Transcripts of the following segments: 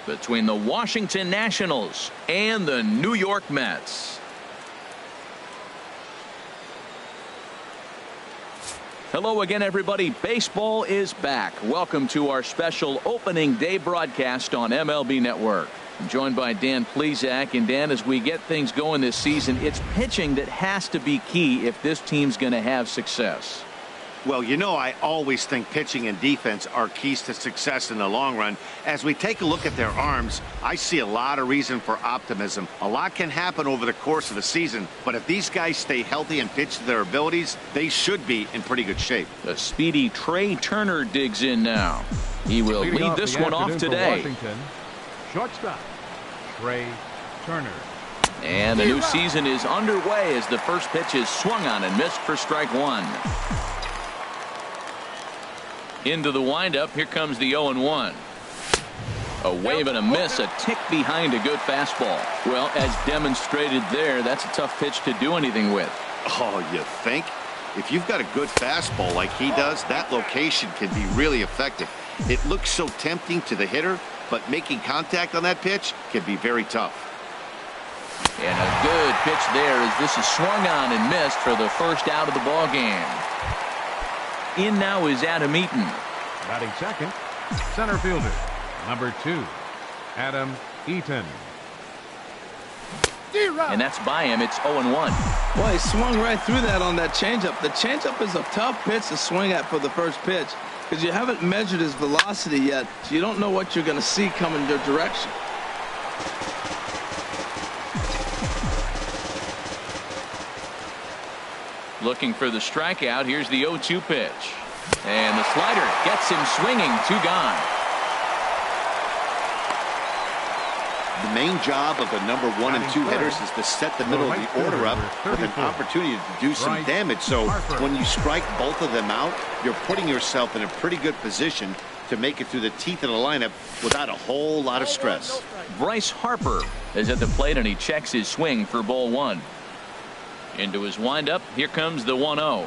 between the Washington Nationals and the New York Mets. Hello again, everybody. Baseball is back. Welcome to our special opening day broadcast on MLB Network. I'm joined by Dan Plesac. And Dan, as we get things going this season, it's pitching that has to be key if this team's going to have success. Well, you know, I always think pitching and defense are keys to success in the long run. As we take a look at their arms, I see a lot of reason for optimism. A lot can happen over the course of the season, but if these guys stay healthy and pitch to their abilities, they should be in pretty good shape. The speedy Trey Turner digs in now. He will lead this one off today. Washington, shortstop, Trey Turner. And the new season is underway as the first pitch is swung on and missed for strike one. Into the windup. Here comes the 0-1. A wave and a miss, a tick behind a good fastball. Well, as demonstrated there, that's a tough pitch to do anything with. Oh, you think? If you've got a good fastball like he does, that location can be really effective. It looks so tempting to the hitter, but making contact on that pitch can be very tough. And a good pitch there as this is swung on and missed for the first out of the ball game. In now is nym1. Batting second, center fielder, number 2, nym1. And that's by him. It's 0-1. Boy, he swung right through that on that changeup. The changeup is a tough pitch to swing at for the first pitch because you haven't measured his velocity yet, so you don't know what you're going to see coming your direction. Looking for the strikeout. Here's the 0-2 pitch. And the slider gets him swinging. 2 gone. The main job of the number 1 and 2 hitters is to set the middle of the order up with an opportunity to do some damage. So when you strike both of them out, you're putting yourself in a pretty good position to make it through the teeth of the lineup without a whole lot of stress. Bryce Harper is at the plate and he checks his swing for ball 1. Into his windup. Here comes the 1-0.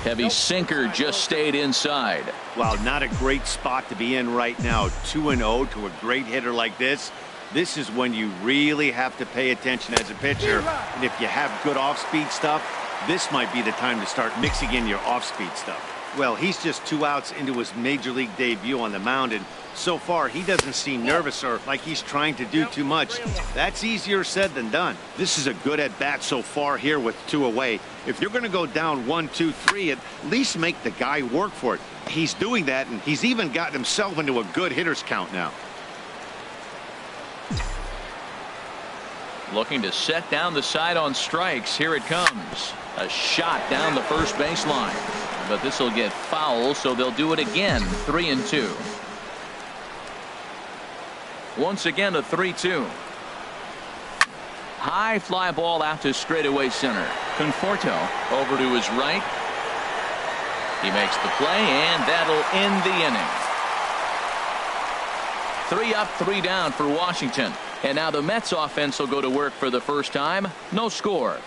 Heavy sinker just stayed inside. Wow, not a great spot to be in right now. 2-0 to a great hitter like this. This is when you really have to pay attention as a pitcher. And if you have good off-speed stuff, this might be the time to start mixing in your off-speed stuff. Well, he's just 2 outs into his major league debut on the mound, and so far he doesn't seem nervous or like he's trying to do too much. That's easier said than done. This is a good at bat so far here with 2 away. If you're going to go down 1, 2, 3, at least make the guy work for it. He's doing that, and he's even gotten himself into a good hitter's count now. Looking to set down the side on strikes. Here it comes. A shot down the first baseline. But this will get foul, so they'll do it again. 3-2. Once again, a 3-2. High fly ball out to straightaway center. Conforto over to his right. He makes the play, and that'll end the inning. 3 up, 3 down for Washington. And now the Mets offense will go to work for the first time. No score.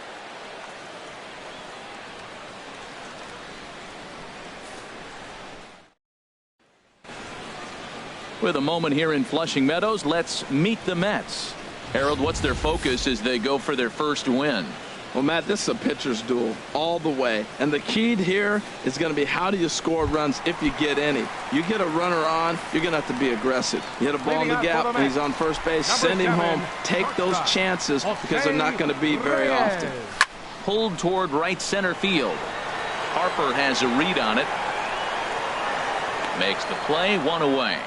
With a moment here in Flushing Meadows, let's meet the Mets. Harold, what's their focus as they go for their first win? Well, Matt, this is a pitcher's duel all the way. And the key here is going to be how do you score runs if you get any. You get a runner on, you're going to have to be aggressive. You hit a ball in the gap, and he's on first base, send him home. Take those chances because they're not going to be very often. Pulled toward right center field. Harper has a read on it. Makes the play, 1 away.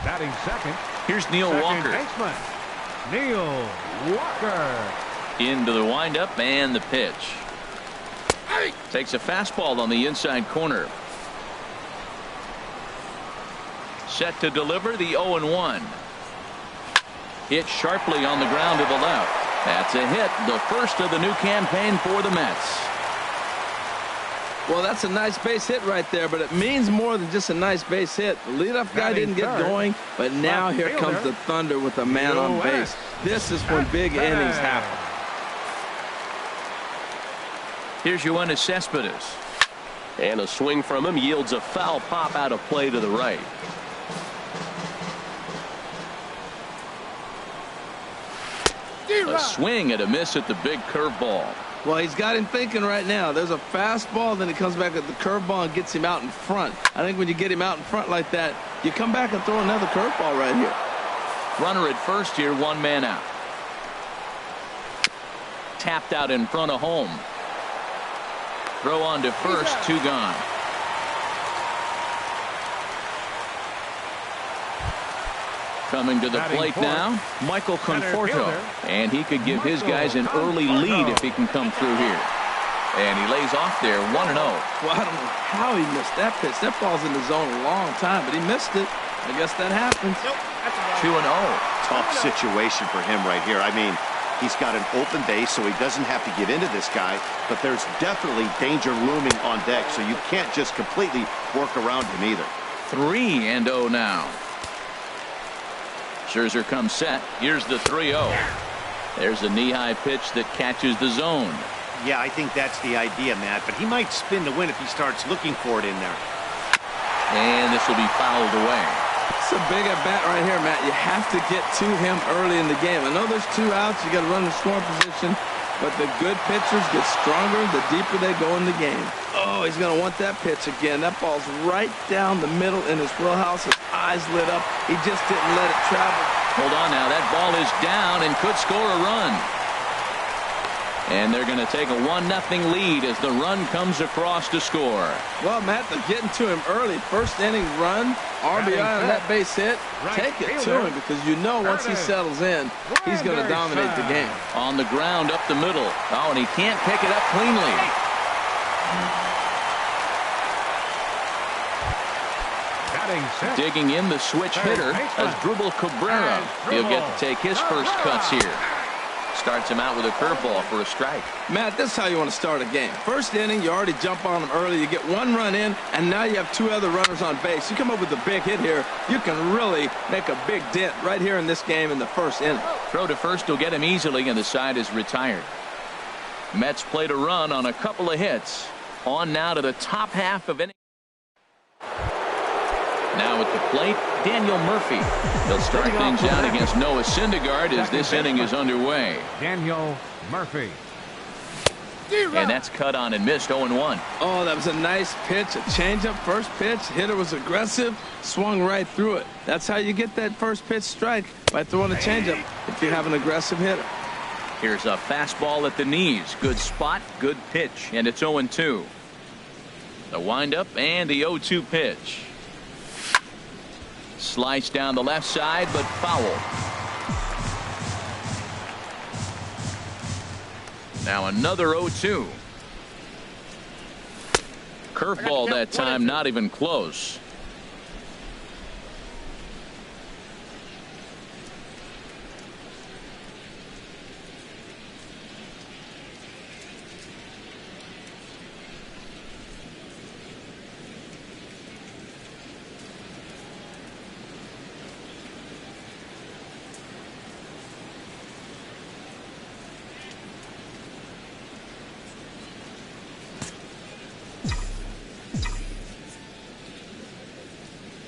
Batting second. Here's Neil Walker. Baseman, Neil Walker. Into the windup and the pitch. Takes a fastball on the inside corner. Set to deliver the 0-1. Hit sharply on the ground to the left. That's a hit, the first of the new campaign for the Mets. Well, that's a nice base hit right there, but it means more than just a nice base hit. The leadoff guy didn't get going, but now here comes the Thunder with a man on base. This is when big innings happen. Here's Yoenis Cespedes. And a swing from him yields a foul pop out of play to the right. A swing and a miss at the big curveball. Well, he's got him thinking right now. There's a fastball, then he comes back at the curveball and gets him out in front. I think when you get him out in front like that, you come back and throw another curveball right here. Runner at first here, 1 man out. Tapped out in front of home. Throw on to first, 2 gone. Coming to the plate now, Michael Conforto. And he could give his guys an early lead if he can come through here. And he lays off there, 1-0. Well, I don't know how he missed that pitch. That ball's in the zone a long time, but he missed it. I guess that happens. 2-0. Tough situation for him right here. I mean, he's got an open base, so he doesn't have to get into this guy, but there's definitely danger looming on deck, so you can't just completely work around him either. 3-0 now. Scherzer comes set. Here's the 3-0. There's a knee-high pitch that catches the zone. Yeah, I think that's the idea, Matt, but he might spin the win if he starts looking for it in there. And this will be fouled away. It's a big at-bat right here, Matt. You have to get to him early in the game. I know there's 2 outs. You got to run in scoring position, but the good pitchers get stronger the deeper they go in the game. Oh, he's going to want that pitch again. That ball's right down the middle in his wheelhouse. His eyes lit up. He just didn't let it travel. Hold on now. That ball is down and could score a run. And they're going to take a 1-0 lead as the run comes across to score. Well, Matt, they're getting to him early. First inning run, RBI on that base hit. Take it to him because you know once he settles in, he's going to dominate the game. On the ground up the middle. Oh, and he can't pick it up cleanly. Digging in the switch hitter as Drupal Cabrera. He'll get to take his first cuts here. Starts him out with a curveball for a strike. Matt, this is how you want to start a game. First inning, you already jump on them early. You get 1 run in, and now you have 2 other runners on base. You come up with a big hit here, you can really make a big dent right here in this game in the first inning. Throw to first will get him easily, and the side is retired. Mets played a run on a couple of hits. On now to the top half of inning. Now at the plate, Daniel Murphy. He'll start things out against Noah Syndergaard as this inning is underway. Daniel Murphy. And that's cut on and missed, 0-1. Oh, that was a nice pitch, a changeup, first pitch. Hitter was aggressive, swung right through it. That's how you get that first pitch strike, by throwing a changeup if you have an aggressive hitter. Here's a fastball at the knees. Good spot, good pitch, and it's 0-2. The windup and the 0-2 pitch. Slice down the left side, but foul. Now another 0-2. Curveball that time, not even close.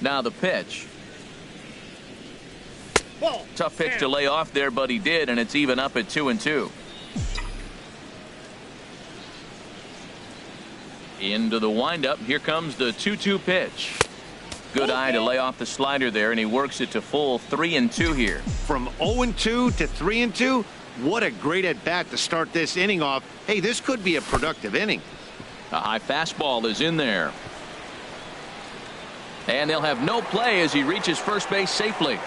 Now the pitch. Tough pitch to lay off there, but he did, and it's even up at 2-2. Into the windup. Here comes the 2-2 pitch. Good eye to lay off the slider there, and he works it to full 3-2 here. From 0-2 to 3-2, what a great at-bat to start this inning off. Hey, this could be a productive inning. A high fastball is in there. And they'll have no play as he reaches first base safely.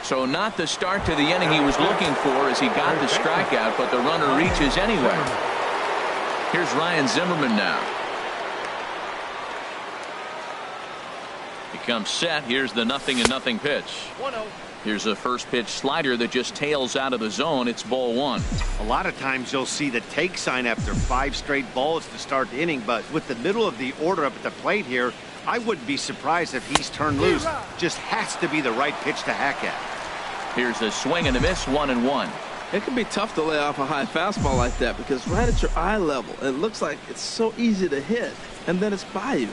So not the start to the inning he was looking for as he got the strikeout, but the runner reaches anyway. Here's Ryan Zimmerman now. He comes set. Here's the 0-0 pitch. Here's a first pitch slider that just tails out of the zone. It's ball 1. A lot of times you'll see the take sign after 5 straight balls to start the inning, but with the middle of the order up at the plate here, I wouldn't be surprised if he's turned loose. Just has to be the right pitch to hack at. Here's a swing and a miss, 1-1. It can be tough to lay off a high fastball like that because right at your eye level, it looks like it's so easy to hit, and then it's by you.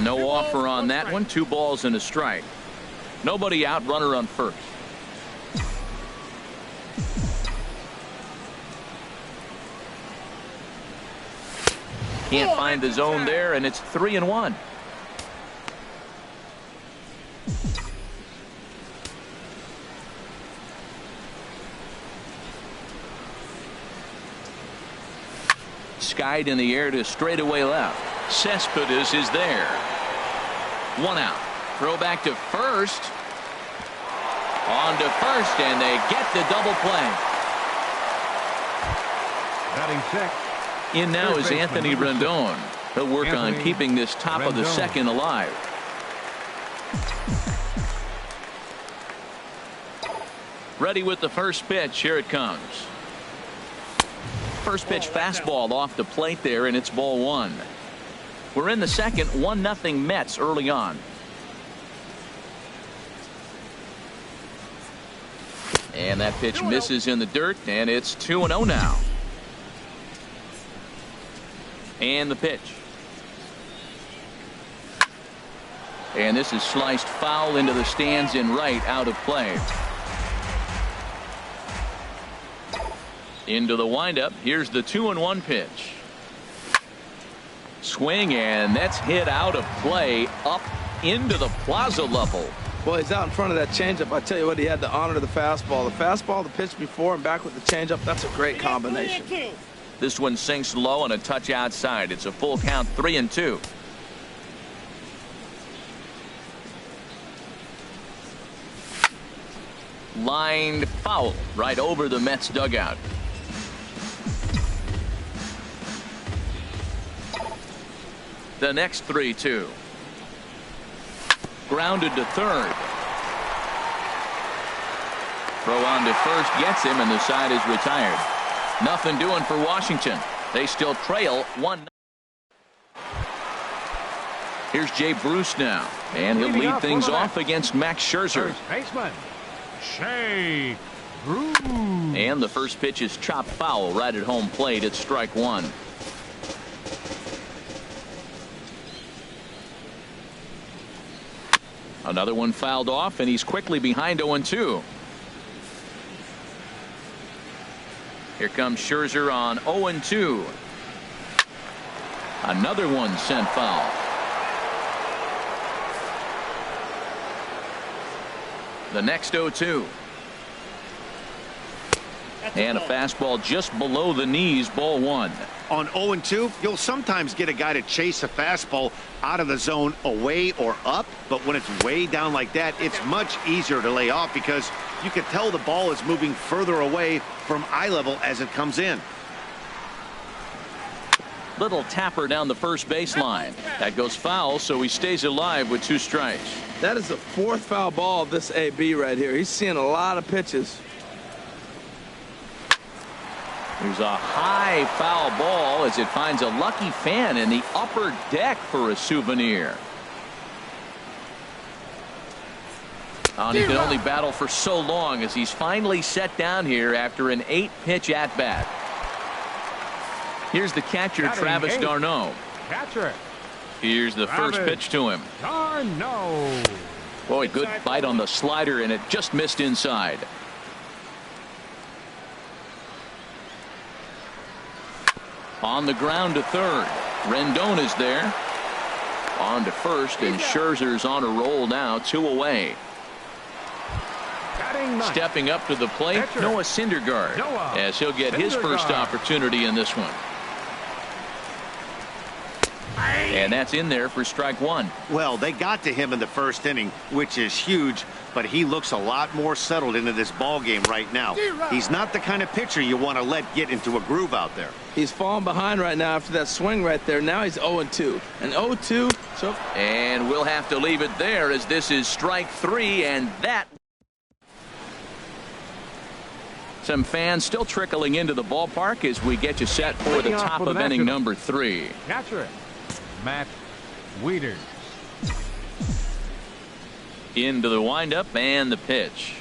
No offer on that one. 2 balls and a strike. Nobody out, runner on first. Can't find the zone there, and it's 3-1. Skied in the air to straightaway left. Cespedes is there. 1 out. Throw back to first. On to first, and they get the double play. Batting six. In now is Anthony Rendon. He'll work on keeping this top of the second alive. Ready with the first pitch. Here it comes. First pitch fastball off the plate there, and it's ball 1. We're in the second. 1-0 Mets early on. And that pitch misses in the dirt, and it's 2-0 now. And the pitch. And this is sliced foul into the stands in right, out of play. Into the windup. Here's the 2-1 pitch. Swing, and that's hit out of play up into the plaza level. Well, he's out in front of that changeup. I tell you what, he had to honor the fastball. The fastball, the pitch before, and back with the changeup. That's a great combination. This one sinks low and a touch outside. It's a full count, 3-2. Lined foul right over the Mets dugout. The next 3-2. Grounded to third. Throw on to first gets him, and the side is retired. Nothing doing for Washington. They still trail 1. Here's Jay Bruce now, and he'll lead things off against Max Scherzer. First baseman, Jay Bruce. And the first pitch is chopped foul right at home plate. It's strike 1. Another one fouled off, and he's quickly behind 0-2. Here comes Scherzer on 0-2. Another one sent foul. The next 0-2. And a fastball just below the knees, ball 1. On 0-2, you'll sometimes get a guy to chase a fastball out of the zone away or up, but when it's way down like that, it's much easier to lay off because you can tell the ball is moving further away from eye level as it comes in. Little tapper down the first baseline. That goes foul, so he stays alive with 2 strikes. That is the 4th foul ball of this AB right here. He's seeing a lot of pitches. There's a high foul ball as it finds a lucky fan in the upper deck for a souvenir. And he can only battle for so long as he's finally set down here after an 8-pitch at-bat. Here's the catcher, Travis d'Arnaud. Catcher. Here's the first pitch to him. d'Arnaud. Boy, good bite on the slider, and it just missed inside. On the ground to third. Rendon is there. On to first, and Scherzer's on a roll now, 2 away. Stepping up to the plate, Noah Syndergaard, as he'll get his first opportunity in this one. And that's in there for strike 1. Well, they got to him in the first inning, which is huge, but he looks a lot more settled into this ball game right now. He's not the kind of pitcher you want to let get into a groove out there. He's falling behind right now after that swing right there. Now he's 0-2. And 0-2. So. And we'll have to leave it there as this is strike 3, and that. Some fans still trickling into the ballpark as we get you set for the top of inning number 3. Catcher, Matt Wieters. Into the windup and the pitch.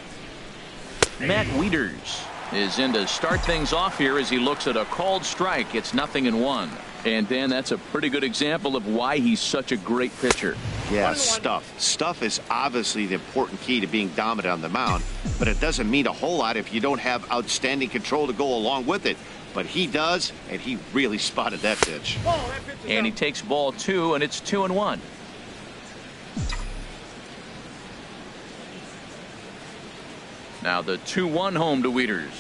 Matt Wieters is in to start things off here as he looks at a called strike. It's 0-1. And Dan, that's a pretty good example of why he's such a great pitcher. Yeah, stuff is obviously the important key to being dominant on the mound, but it doesn't mean a whole lot if you don't have outstanding control to go along with it. But he does, and he really spotted that pitch. And he takes ball 2, and it's 2-1. Now the 2-1 home to Wieters.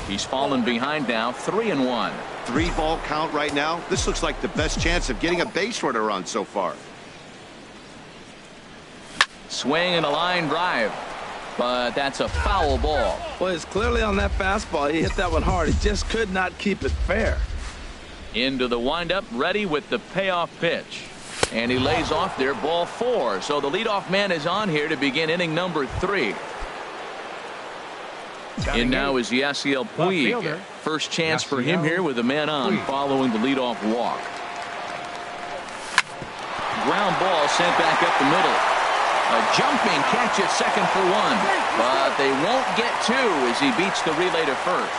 He's fallen behind now, 3-1. 3-ball count right now. This looks like the best chance of getting a base runner on so far. Swing and a line drive, but that's a foul ball. Well, it's clearly on that fastball. He hit that one hard. He just could not keep it fair. Into the windup, ready with the payoff pitch. And he lays off there, ball 4. So the leadoff man is on here to begin inning number 3. And now is Yasiel Puig. First chance for him here with a man on following the leadoff walk. Ground ball sent back up the middle. A jumping catch at second for 1. But they won't get 2 as he beats the relay to first.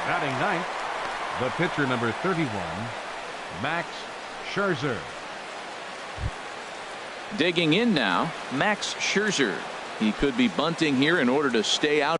Batting ninth, the pitcher number 31, Max Scherzer. Digging in now, Max Scherzer. He could be bunting here in order to stay out.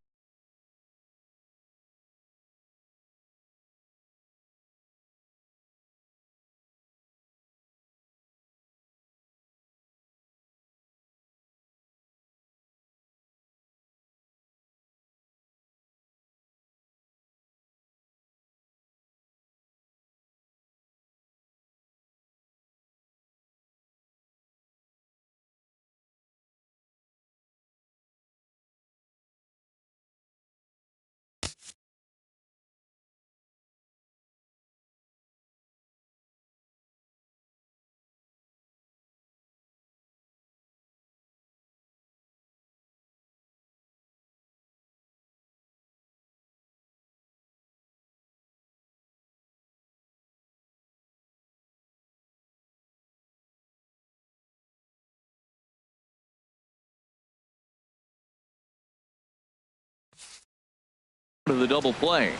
To the double play.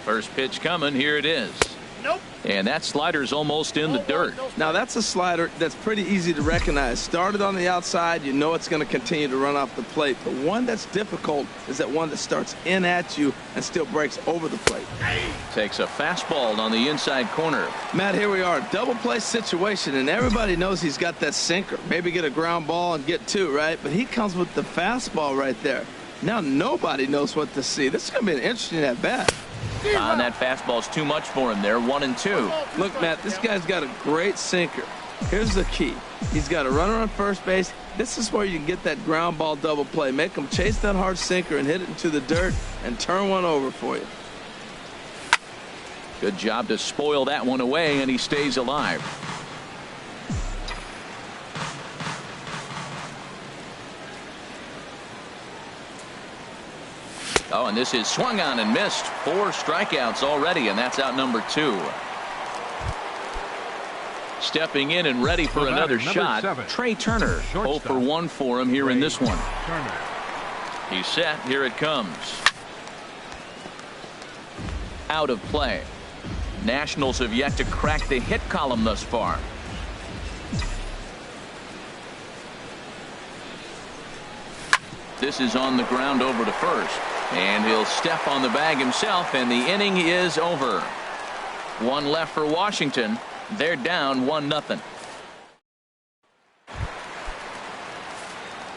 First pitch coming. Here it is. Nope. And that slider's almost in the dirt. Now that's a slider that's pretty easy to recognize. Started on the outside, you know it's going to continue to run off the plate. The one that's difficult is that one that starts in at you and still breaks over the plate. Takes a fastball on the inside corner. Matt, here we are, double play situation, and everybody knows he's got that sinker. Maybe get a ground ball and get 2, right? But he comes with the fastball right there. Now nobody knows what to see. This is going to be an interesting at bat. And that fastball's too much for him there. 1-2. Look, Matt, this guy's got a great sinker. Here's the key. He's got a runner on first base. This is where you can get that ground ball double play. Make him chase that hard sinker and hit it into the dirt and turn one over for you. Good job to spoil that one away, and he stays alive. Oh, and this is swung on and missed. 4 strikeouts already, and that's out number 2. Stepping in and ready for another shot, 7. Trey Turner. 0 for 1 for him here in this one. Turner. He's set. Here it comes. Out of play. Nationals have yet to crack the hit column thus far. This is on the ground over to first. And he'll step on the bag himself, and the inning is over. 1 left for Washington. They're down 1-0.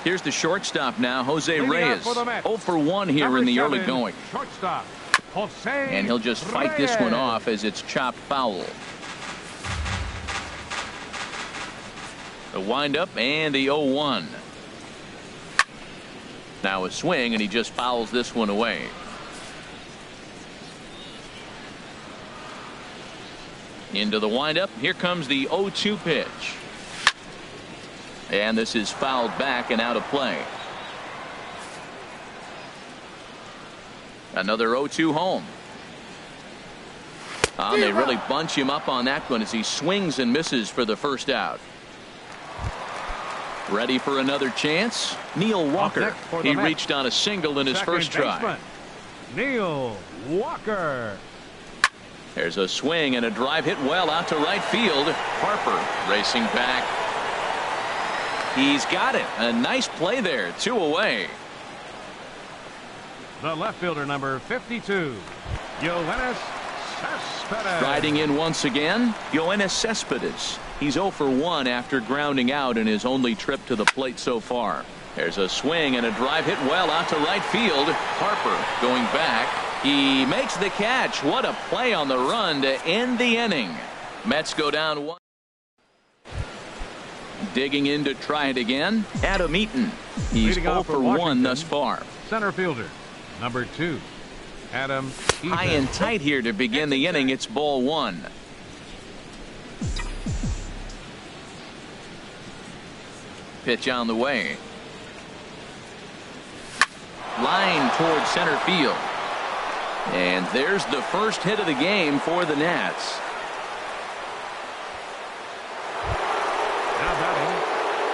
Here's the shortstop now, Jose Reyes. 0 for 1 here Number in the 7, early going. Shortstop, Jose And he'll just fight this one off as it's chopped foul. The windup and the 0-1. Now a swing, and he just fouls this one away. Into the windup. Here comes the 0-2 pitch. And this is fouled back and out of play. Another 0-2 home. They really bunch him up on that one as he swings and misses for the first out. Ready for another chance? Neil Walker. He reached on a single in his first try. Neil Walker. There's a swing and a drive hit well out to right field. Harper racing back. He's got it. A nice play there. 2 away. The left fielder, number 52, Yoenis Cespedes. Riding in once again, Yoenis Cespedes. He's 0 for 1 after grounding out in his only trip to the plate so far. There's a swing and a drive hit well out to right field. Harper going back. He makes the catch. What a play on the run to end the inning. Mets go down 1. Digging in to try it again, Nym1. He's 0 for 1 thus far. Center fielder, number 2, Adam Eaton. High and tight here to begin the inning. It's ball 1. Pitch on the way. Line towards center field. And there's the first hit of the game for the Nats.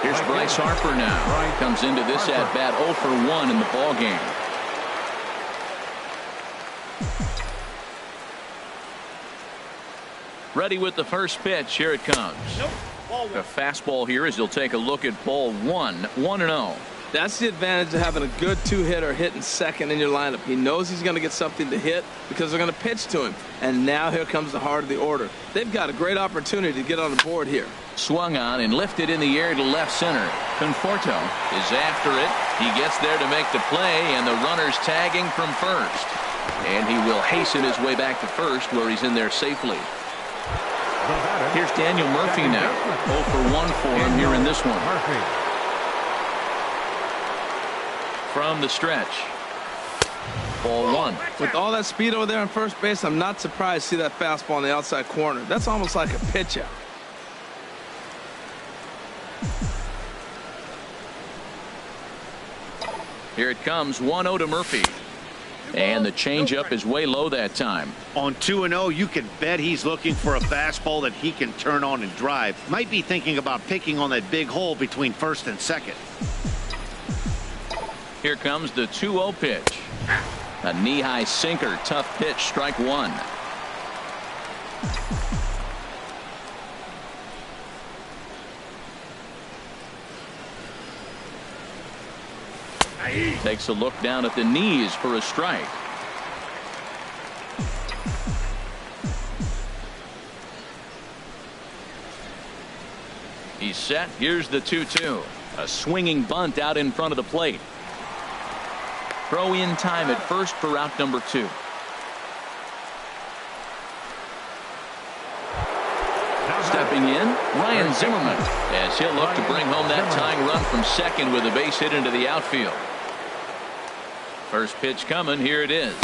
Here's Bryce Harper now. Comes into this at bat 0 for 1 in the ball game. Ready with the first pitch. Here it comes. A fastball here as he'll take a look at ball 1. 1-0. That's the advantage of having a good 2-hitter hitting second in your lineup. He knows he's going to get something to hit because they're going to pitch to him. And now here comes the heart of the order. They've got a great opportunity to get on the board here. Swung on and lifted in the air to left center. Conforto is after it. He gets there to make the play, and the runner's tagging from first. And he will hasten his way back to first, where he's in there safely. Here's Daniel Murphy now. 0 for 1 for him here in this one. From the stretch. Ball 1. With all that speed over there on first base, I'm not surprised to see that fastball on the outside corner. That's almost like a pitch out. Here it comes. 1-0 to Murphy. And the changeup is way low that time. On 2-0, you can bet he's looking for a fastball that he can turn on and drive. Might be thinking about picking on that big hole between first and second. Here comes the 2-0 pitch. A knee-high sinker. Tough pitch. Strike 1. Takes a look down at the knees for a strike. He's set. Here's the 2-2. A swinging bunt out in front of the plate. Throw in time at first for out number 2. Stepping in, Ryan Zimmerman, as he'll look to bring home that tying run from second with a base hit into the outfield. First pitch coming. Here it is.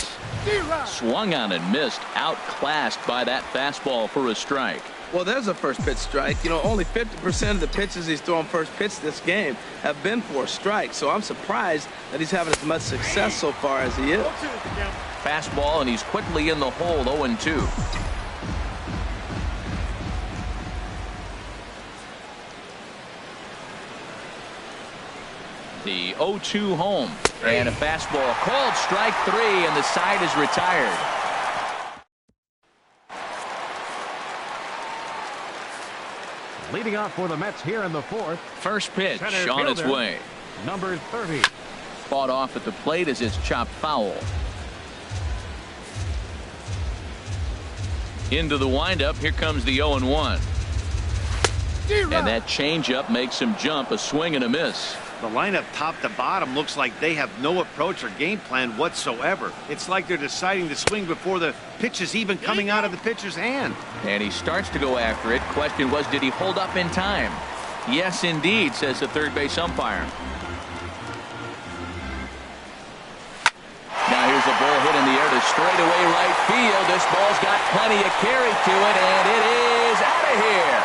Swung on and missed. Outclassed by that fastball for a strike. Well, there's a first pitch strike. You know, only 50% of the pitches he's throwing first pitch this game have been for a strike. So I'm surprised that he's having as much success so far as he is. Fastball, and he's quickly in the hole. 0-2. The 0-2 home, and a fastball called strike 3, and the side is retired. Leading off for the Mets here in the 4th. First pitch on its way. Number 30. Fought off at the plate as it's chopped foul. Into the windup. Here comes the 0-1. And that changeup makes him jump. A swing and a miss. The lineup top to bottom looks like they have no approach or game plan whatsoever. It's like they're deciding to swing before the pitch is even coming out of the pitcher's hand. And he starts to go after it. Question was, did he hold up in time? Yes, indeed, says the third base umpire. Now here's a ball hit in the air to straightaway right field. This ball's got plenty of carry to it, and it is out of here.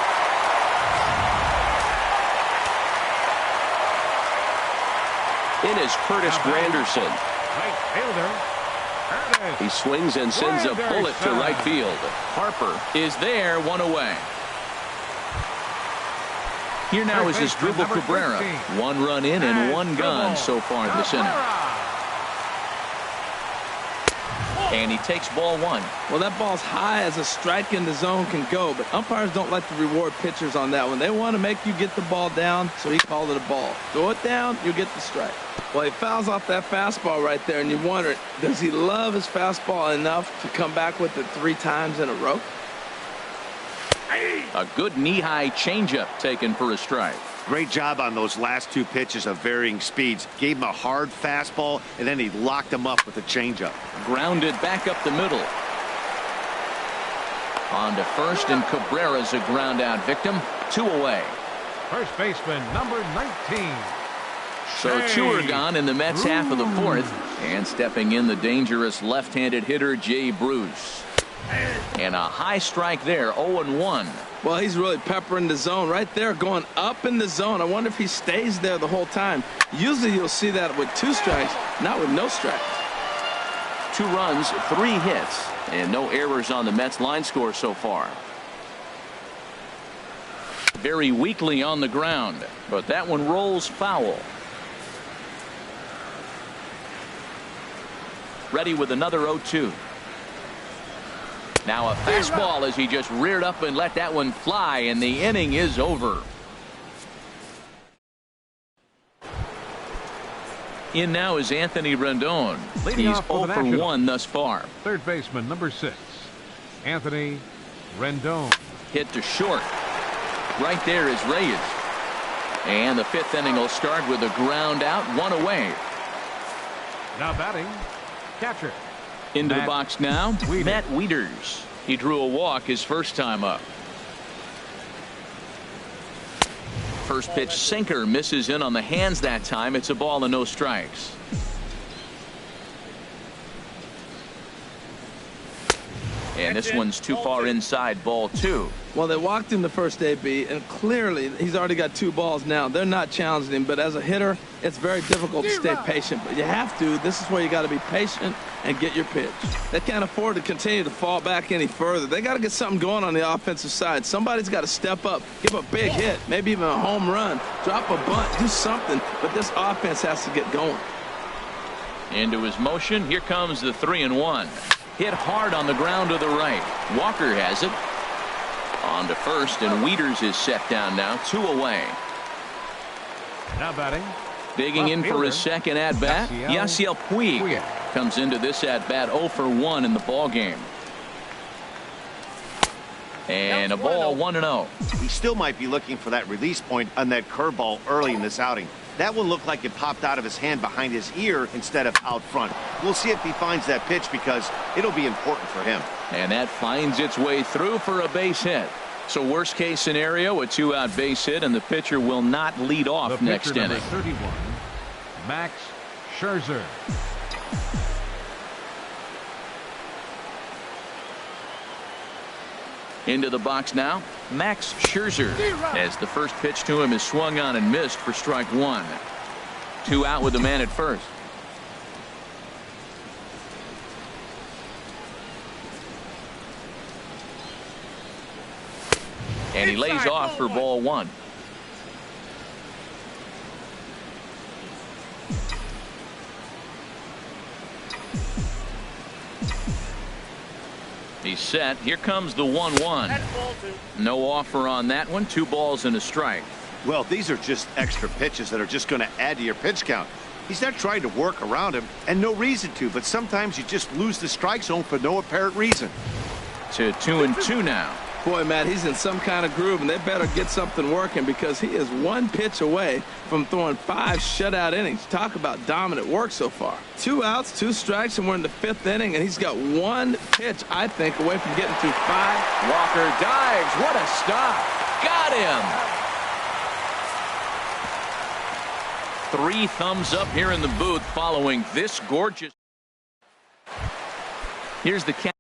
It is Curtis Granderson. Right fielder, He swings and sends a bullet to right field. Harper is there, one away. Here now is Asdrubal Cabrera. 1 run in and 1 gone so far this inning. And he takes ball 1. Well, that ball's high as a strike in the zone can go, but umpires don't like to reward pitchers on that one. They want to make you get the ball down, so he called it a ball. Throw it down, you get the strike. Well, he fouls off that fastball right there, and you wonder, does he love his fastball enough to come back with it 3 times in a row? A good knee-high changeup taken for a strike. Great job on those last 2 pitches of varying speeds. Gave him a hard fastball, and then he locked him up with a changeup. Grounded back up the middle. On to first, and Cabrera's a ground-out victim. 2 away. First baseman, number 19. So 2 are gone in the Mets' half of the 4th. And stepping in, the dangerous left-handed hitter, Jay Bruce. And a high strike there, 0-1. Well, he's really peppering the zone right there, going up in the zone. I wonder if he stays there the whole time. Usually you'll see that with 2 strikes, not with no strikes. 2 runs, 3 hits, and no errors on the Mets line score so far. Very weakly on the ground, but that one rolls foul. Ready with another 0-2. Now a fastball as he just reared up and let that one fly, and the inning is over. In now is Anthony Rendon. He's 0 for 1 thus far. Third baseman, number 6, Anthony Rendon. Hit to short. Right there is Reyes. And the 5th inning will start with a ground out, 1 away. Now batting, catcher. Into the box now, Matt Wieters. He drew a walk his first time up. First pitch sinker misses in on the hands that time. It's a ball and no strikes. And this one's too far inside, ball 2. Well, they walked him the first AB, and clearly he's already got 2 balls now. They're not challenging him, but as a hitter, it's very difficult to stay patient. But you have to. This is where you got to be patient and get your pitch. They can't afford to continue to fall back any further. They got to get something going on the offensive side. Somebody's got to step up, give a big hit, maybe even a home run, drop a bunt, do something. But this offense has to get going. Into his motion. Here comes the 3-1. Hit hard on the ground to the right. Walker has it. On to first, and Wieters is set down now, 2 away. Now batting. Digging in for his second at-bat, Yasiel Puig comes into this at-bat 0 for 1 in the ball game. And a ball, 1-0. He still might be looking for that release point on that curveball early in this outing. That one looked like it popped out of his hand behind his ear instead of out front. We'll see if he finds that pitch because it'll be important for him. And that finds its way through for a base hit. So worst case scenario, a 2-out base hit, and the pitcher will not lead off next inning. 31, Max Scherzer. Into the box now, Max Scherzer, as the first pitch to him is swung on and missed for strike 1. 2 out with the man at first. And he lays off for ball 1. He's set. Here comes the 1-1. No offer on that one. 2 balls and a strike. Well, these are just extra pitches that are just going to add to your pitch count. He's not trying to work around him, and no reason to, but sometimes you just lose the strike zone for no apparent reason. To 2-2 now. Boy, Matt, he's in some kind of groove, and they better get something working because he is 1 pitch away from throwing 5 shutout innings. Talk about dominant work so far. 2 outs, 2 strikes, and we're in the 5th inning, and he's got 1 pitch, I think, away from getting to 5. Walker dives. What a stop. Got him. 3 thumbs up here in the booth following this gorgeous. Here's the count.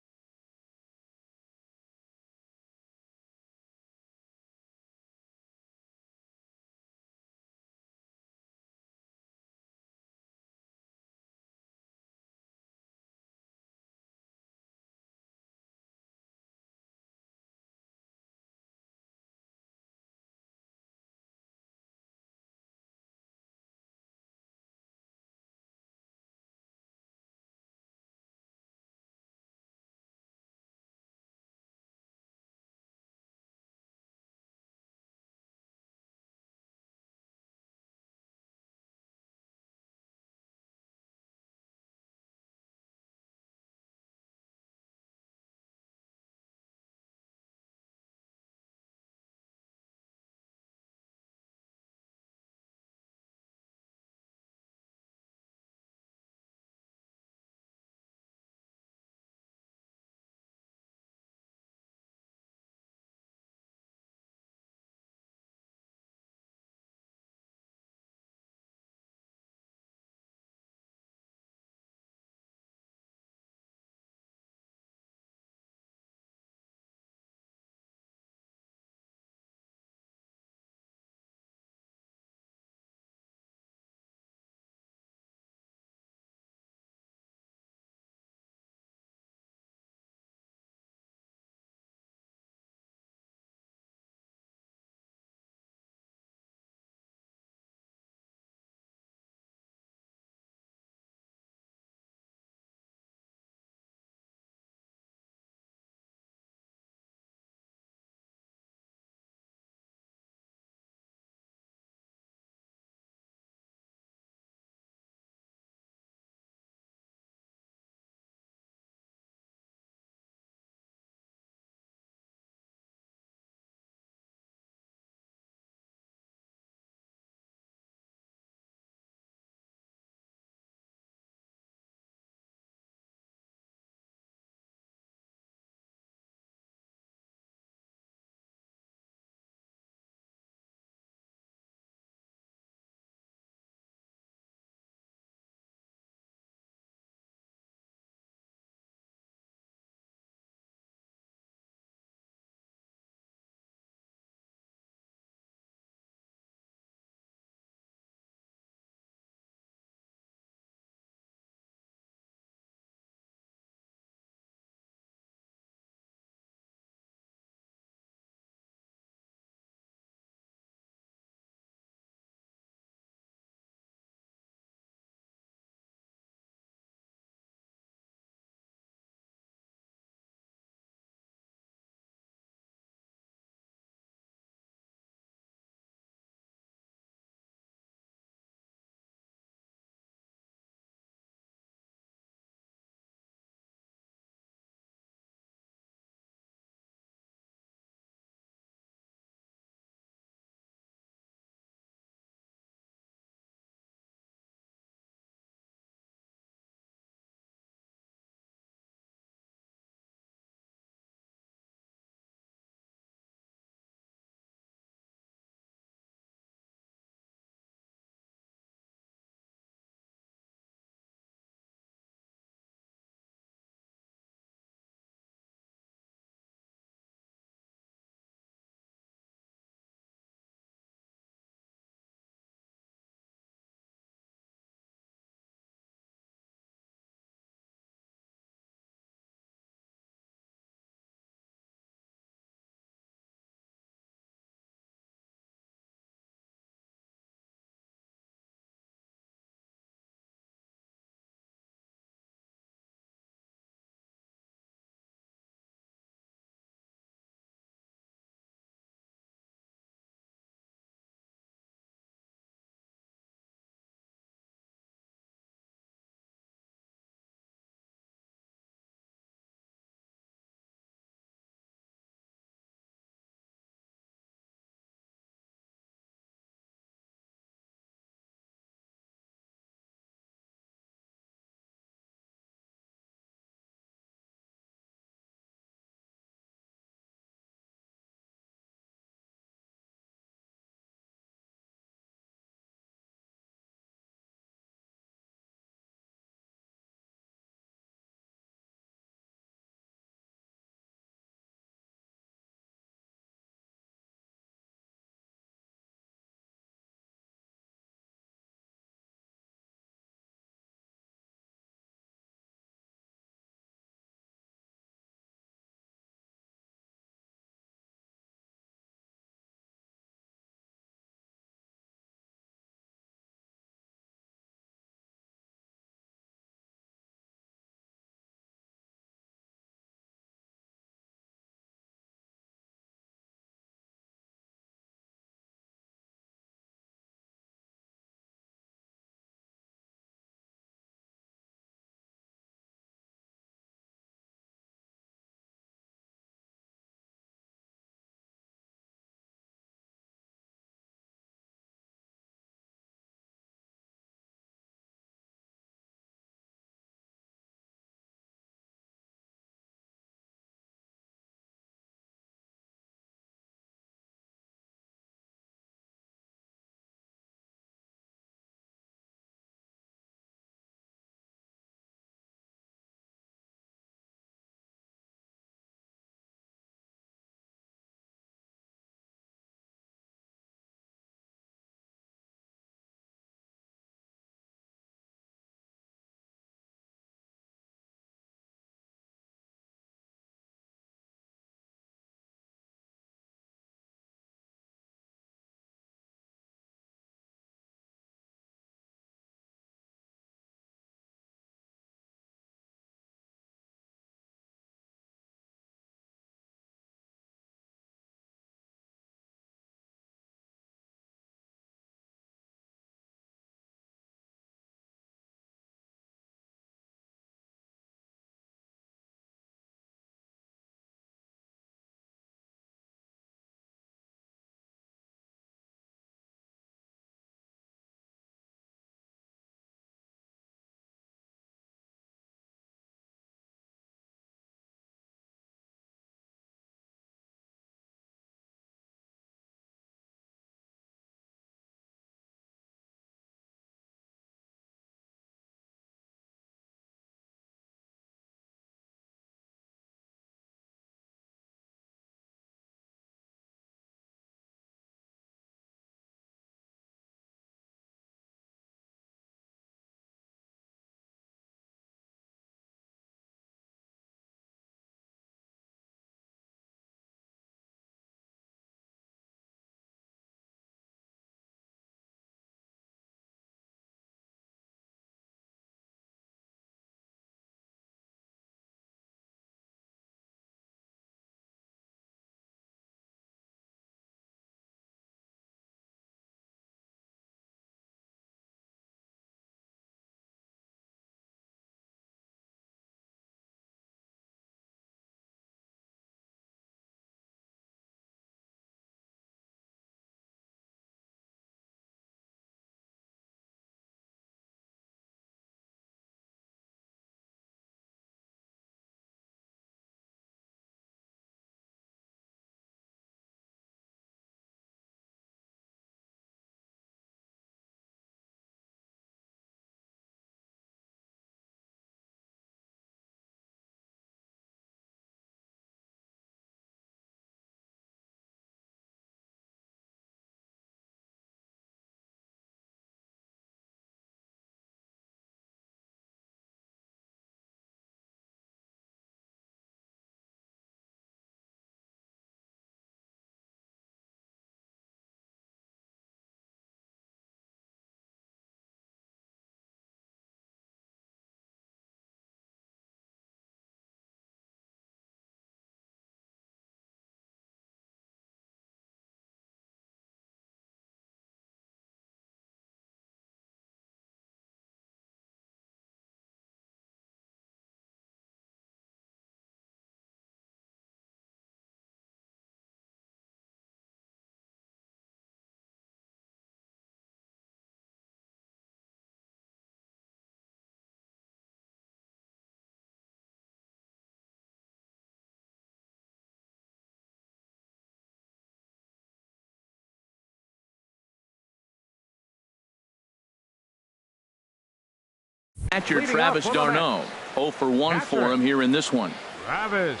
Catcher Leading Travis up for the d'Arnaud. 0 for 1 for him here in this one. Travis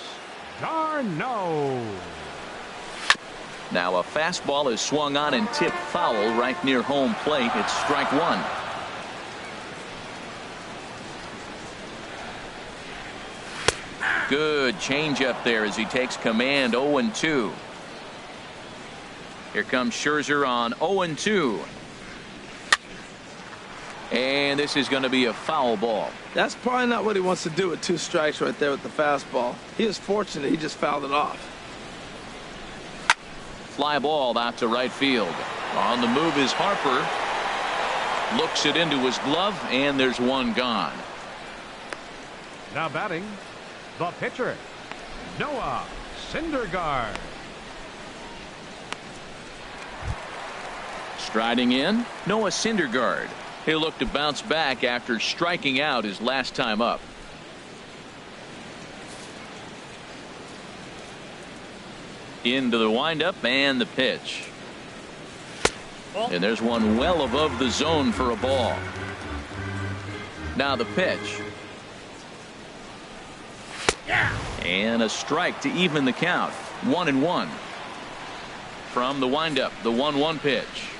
d'Arnaud. Now a fastball is swung on and tipped foul right near home plate. It's strike one. Good changeup there as he takes command. 0-2. Here comes Scherzer on 0-2. And this is going to be a foul ball. That's probably not what he wants to do with 2 strikes right there with the fastball. He is fortunate he just fouled it off. Fly ball out to right field. On the move is Harper. Looks it into his glove, and there's one gone. Now batting, the pitcher, Noah Syndergaard. Striding in, Noah Syndergaard. He'll look to bounce back after striking out his last time up. Into the windup and the pitch. And there's one well above the zone for a ball. Now the pitch. And a strike to even the count. 1-1. From the windup, the 1-1 pitch.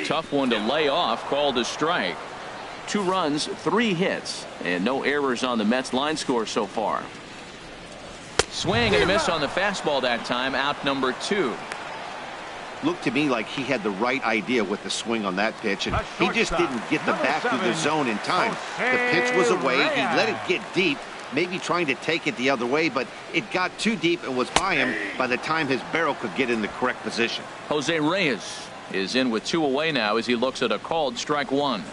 Tough one to lay off, called a strike. 2 runs, 3 hits, and no errors on the Mets line score so far. Swing and a miss on the fastball that time. Out number 2. Looked to me like he had the right idea with the swing on that pitch, and he just didn't get the bat through the zone in time. The pitch was away. He let it get deep, maybe trying to take it the other way, but it got too deep and was by him by the time his barrel could get in the correct position. Jose Reyes is in with 2 away now as he looks at a called strike 1.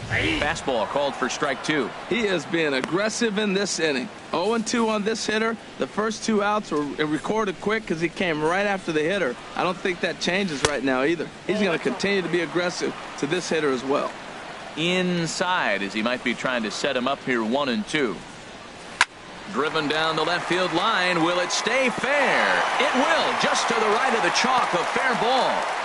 Fastball called for strike 2. He is being aggressive in this inning. 0-2 on this hitter. The first 2 outs were recorded quick because he came right after the hitter. I don't think that changes right now either. He's going to continue to be aggressive to this hitter as well. Inside as he might be trying to set him up here. 1-2. Driven down the left field line. Will it stay fair? It will, just to the right of the chalk. A fair ball.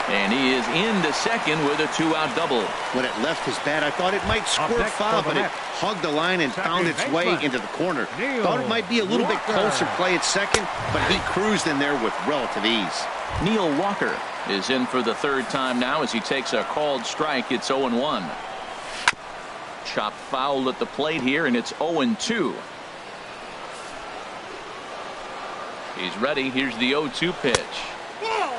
And he is into second with a 2-out double. When it left his bat, I thought it might squirt foul, but it hugged the line and found its way into the corner. Thought it might be a little bit closer play at second, but he cruised in there with relative ease. Neil Walker is in for the 3rd time now as he takes a called strike. It's 0-1. Chopped foul at the plate here, and it's 0-2. He's ready. Here's the 0-2 pitch.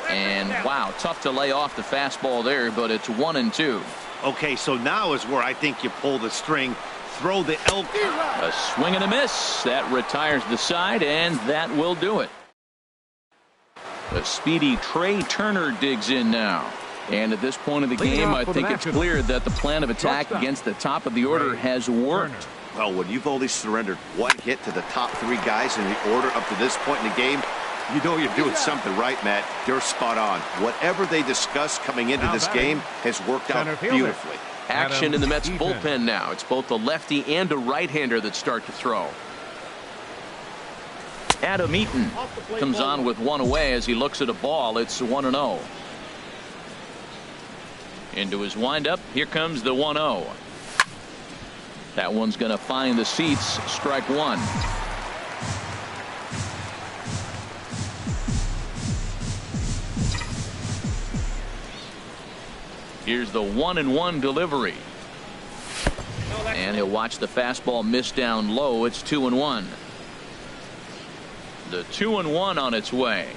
And wow, tough to lay off the fastball there, but it's 1-2. Okay, so now is where I think you pull the string, throw the elk. A swing and a miss. That retires the side, and that will do it. The speedy Trey Turner digs in now. And at this point of the game, I think it's clear that the plan of attack against the top of the order has worked. Well, when you've only surrendered 1 hit to the top 3 guys in the order up to this point in the game, you know you're doing something right, Matt. You're spot on. Whatever they discussed coming into this game has worked out beautifully. Action in the Mets bullpen now. It's both a lefty and a right-hander that start to throw. Adam Eaton comes on with 1 away as he looks at a ball. It's 1-0. Into his windup. Here comes the 1-0. That one's going to find the seats. Strike 1. Here's the 1-1 delivery. And he'll watch the fastball miss down low. It's 2-1. The 2-1 on its way.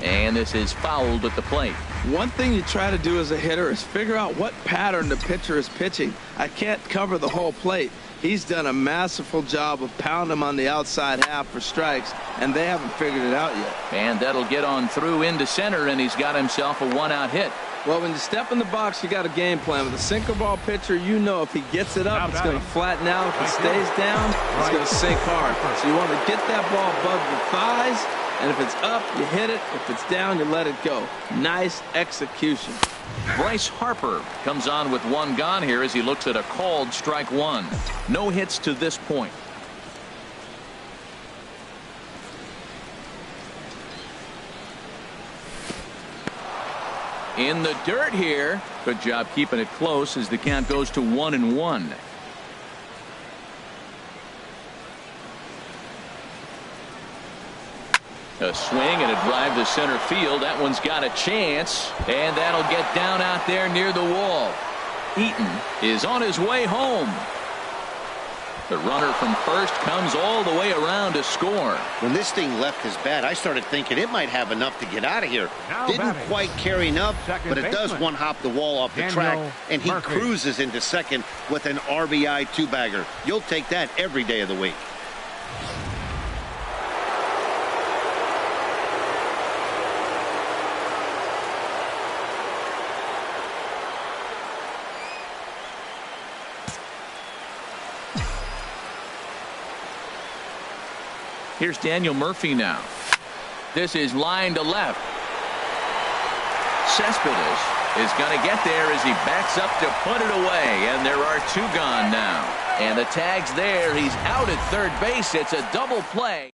And this is fouled at the plate. One thing you try to do as a hitter is figure out what pattern the pitcher is pitching. I can't cover the whole plate. He's done a masterful job of pounding him on the outside half for strikes, and they haven't figured it out yet. And that'll get on through into center, and he's got himself a 1-out hit. Well, when you step in the box, you got a game plan. With a sinker ball pitcher, you know if he gets it up, it's going to flatten out. If it stays down, it's going to sink hard. So you want to get that ball above the thighs, and if it's up, you hit it. If it's down, you let it go. Nice execution. Bryce Harper comes on with 1 gone here as he looks at a called strike 1. No hits to this point. in the dirt here. Good job keeping it close as the count goes to 1-1. A swing and a drive to center field. That one's got a chance, and that'll get down out there near the wall. Eaton is on his way home. The runner from first comes all the way around to score. When this thing left his bat, I started thinking it might have enough to get out of here. Now Didn't batting, quite carry enough, but it does baseman, one hop the wall off the track, and he Murphy. cruises into second with an RBI two-bagger. You'll take that every day of the week. Here's Daniel Murphy now. This is line to left. Cespedes is going to get there as he backs up to put it away, and there are two gone now. And the tag's there. He's out at third base. It's a double play.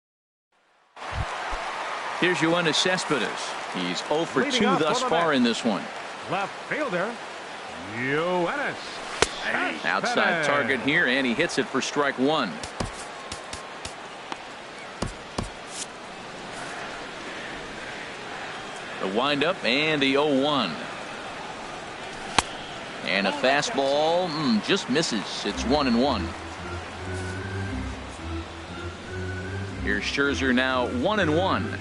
Here's Yoenis Cespedes. He's 0 for 2 thus far in this one. Left fielder, Yoenis. Outside target here, and he hits it for strike one. The windup and the 0-1. And a fastball just misses. It's 1-1. Here's Scherzer now 1-1.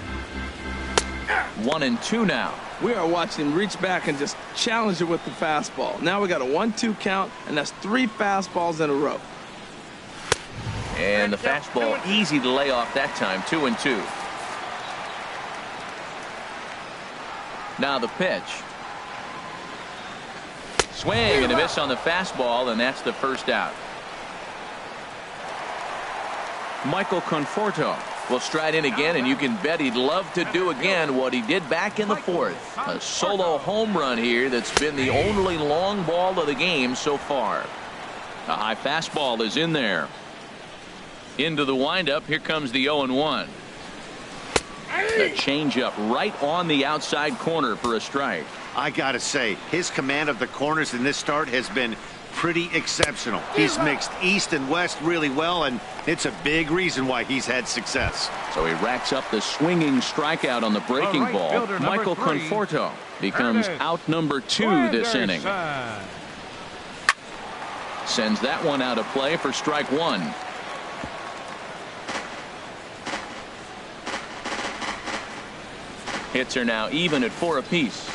1-2 now. We are watching him reach back and just challenge it with the fastball. Now we got a 1-2 count, and that's 3 fastballs in a row. And the fastball easy to lay off that time. 2-2. Now the pitch. Swing and a miss on the fastball, and that's the first out. Michael Conforto will stride in again, and you can bet he'd love to do again what he did back in the fourth. A solo home run here that's been the only long ball of the game so far. A high fastball is in there. Into the windup. Here comes the 0-1. A changeup right on the outside corner for a strike. I gotta say, his command of the corners in this start has been pretty exceptional. He's mixed east and west really well, and it's a big reason why he's had success. So he racks up the swinging strikeout on the breaking right ball. fielder, number Michael 3, Conforto becomes out number 2 this inning. Sends that one out of play for strike one. Hits are now even at 4 apiece.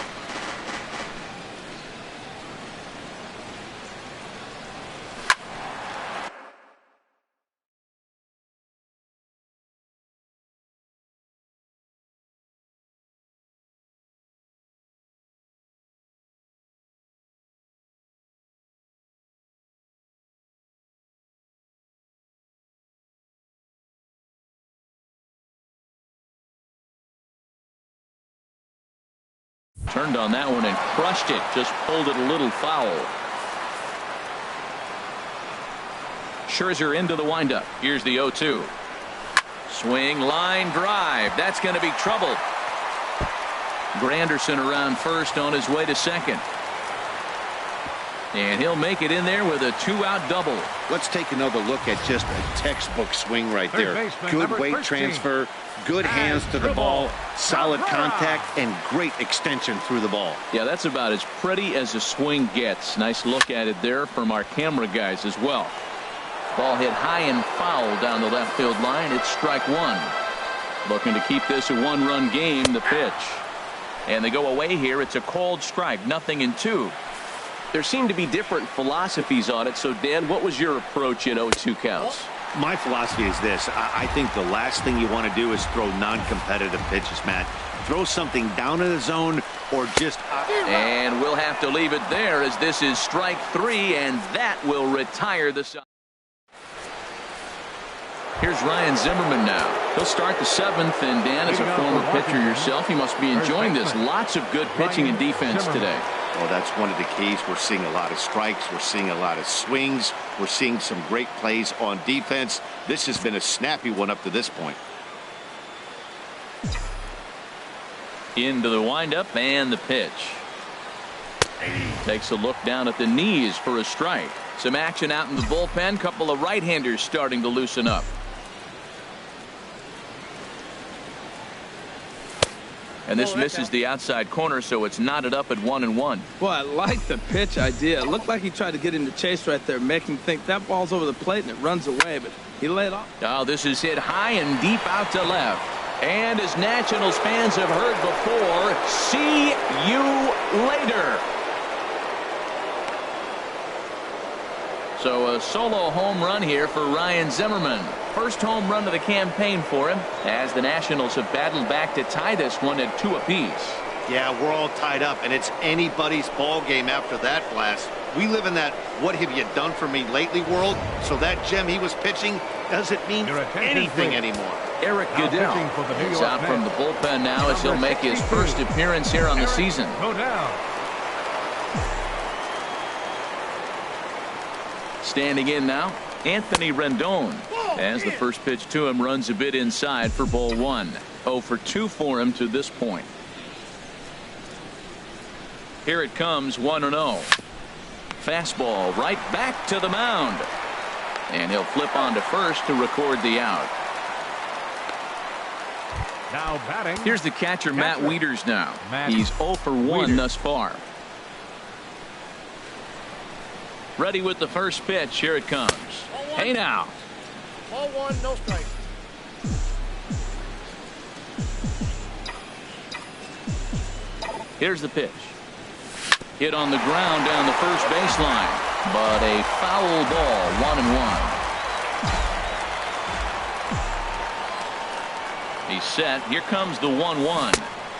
Turned on that one and crushed it. Just pulled it a little foul. Scherzer into the windup. Here's the 0-2. Swing, line drive. That's going to be trouble. Granderson around first on his way to second. And he'll make it in there with a 2-out double. Let's take another look at just a textbook swing right Third there. baseman, Good number weight 13. transfer, good hands to the ball, solid contact, and great extension through the ball. Yeah, that's about as pretty as a swing gets. Nice look at it there from our camera guys as well. Ball hit high and foul down the left field line. It's strike one. Looking to keep this a one-run game. The pitch. And they go away here. It's a called strike. 0-2. There seem to be different philosophies on it. So, Dan, what was your approach in 0-2 counts? My philosophy is this. I think the last thing you want to do is throw non-competitive pitches, Matt. Throw something down in the zone or just... And we'll have to leave it there as this is strike 3, and that will retire the side. Here's Ryan Zimmerman now. He'll start the 7th, and Dan, as a former pitcher yourself, you must be enjoying this. Lots of good pitching and defense today. Well, that's one of the keys. We're seeing a lot of strikes. We're seeing a lot of swings. We're seeing some great plays on defense. This has been a snappy one up to this point. Into the windup and the pitch. Takes a look down at the knees for a strike. Some action out in the bullpen. Couple of right-handers starting to loosen up. And this misses the outside corner, so it's knotted up at 1-1. Well, I like the pitch idea. It looked like he tried to get him to chase right there, make him think that ball's over the plate and it runs away, but he laid off. Oh, this is hit high and deep out to left. And as Nationals fans have heard before, see you later. So a solo home run here for Ryan Zimmerman. First home run of the campaign for him, as the Nationals have battled back to tie this one at 2 apiece. Yeah, we're all tied up, and it's anybody's ball game after that blast. We live in that what have you done for me lately world, so that gem he was pitching doesn't mean anything anymore. Eric Goodell is out from the bullpen now as he'll make his first appearance here on the season. Go down. Standing in now, Anthony Rendon, as the first pitch to him runs a bit inside for ball 1. 0 for 2 for him to this point. Here it comes, 1-0. Fastball right back to the mound. And he'll flip on to first to record the out. Now batting. Here's the catcher, Matt Wieters now. He's 0 for 1 thus far. Ready with the first pitch. Here it comes. Hey now. Ball 1, no strike. Here's the pitch. Hit on the ground down the first baseline, but a foul ball. 1-1. He's set. Here comes the 1-1.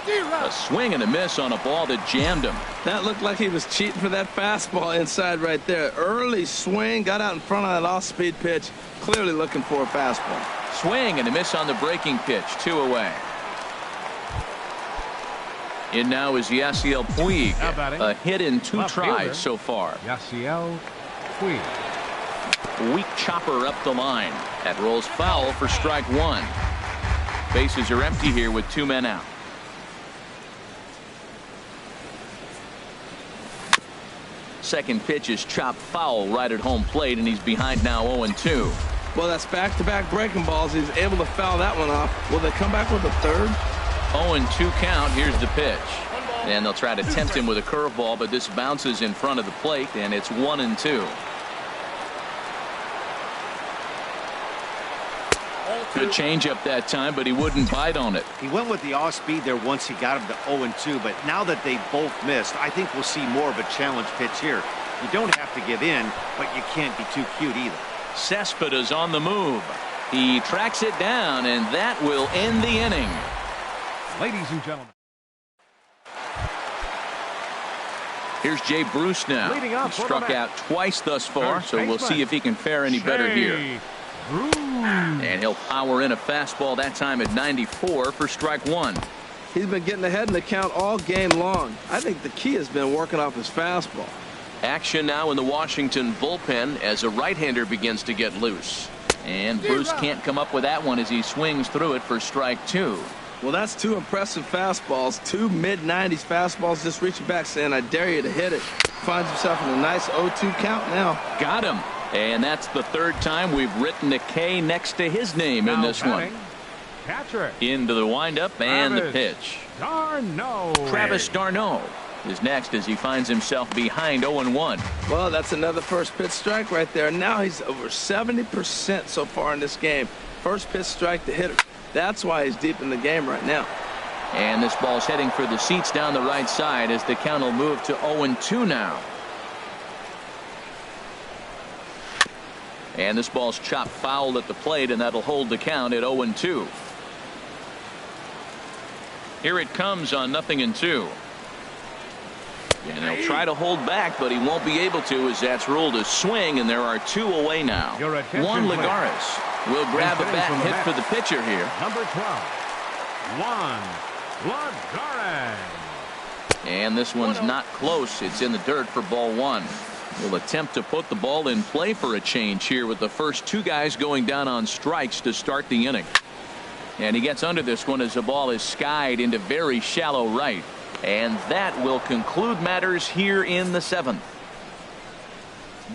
A swing and a miss on a ball that jammed him. That looked like he was cheating for that fastball inside right there. Early swing, got out in front of that off-speed pitch, clearly looking for a fastball. Swing and a miss on the breaking pitch. 2 away. In now is Yasiel Puig. A hit in 2 tries so far. Yasiel Puig. Weak chopper up the line. That rolls foul for strike 1. Bases are empty here with 2 men out. Second pitch is chopped foul right at home plate, and he's behind now 0-2. Well, that's back-to-back breaking balls. He's able to foul that one off. Will they come back with a third? 0-2 count. Here's the pitch. And they'll try to tempt him with a curveball, but this bounces in front of the plate, and it's 1-2. Good changeup that time, but he wouldn't bite on it. He went with the off speed there once he got him to 0-2, but now that they both missed, I think we'll see more of a challenge pitch here. You don't have to give in, but you can't be too cute either. Cespedes on the move. He tracks it down, and that will end the inning. Ladies and gentlemen. Here's Jay Bruce now. Struck out twice thus far, so we'll see if he can fare any better here. And he'll power in a fastball that time at 94 for strike 1. He's been getting ahead in the count all game long. I think the key has been working off his fastball. Action now in the Washington bullpen as a right-hander begins to get loose. And Bruce can't come up with that one as he swings through it for strike 2. Well, that's 2 impressive fastballs. 2 mid-90s fastballs just reaching back saying, I dare you to hit it. Finds himself in a nice 0-2 count now. Got him. And that's the 3rd time we've written a K next to his name in this one. Catcher. Into the windup and the pitch. Travis d'Arnaud is next as he finds himself behind 0-1. Well, that's another first pitch strike right there. Now he's over 70% so far in this game. First pitch strike to hitter. That's why he's deep in the game right now. And this ball's heading for the seats down the right side as the count will move to 0-2 now. And this ball's chopped foul at the plate, and that'll hold the count at 0-2. Here it comes on 0-2. And he'll try to hold back, but he won't be able to as that's ruled a swing, and there are 2 away now. Juan Lagares will grab a bat and hit for the pitcher here. Number 12, Juan Lagares. And this one's not close. It's in the dirt for ball 1. Will attempt to put the ball in play for a change here with the first 2 guys going down on strikes to start the inning. And he gets under this one as the ball is skied into very shallow right. And that will conclude matters here in the 7th.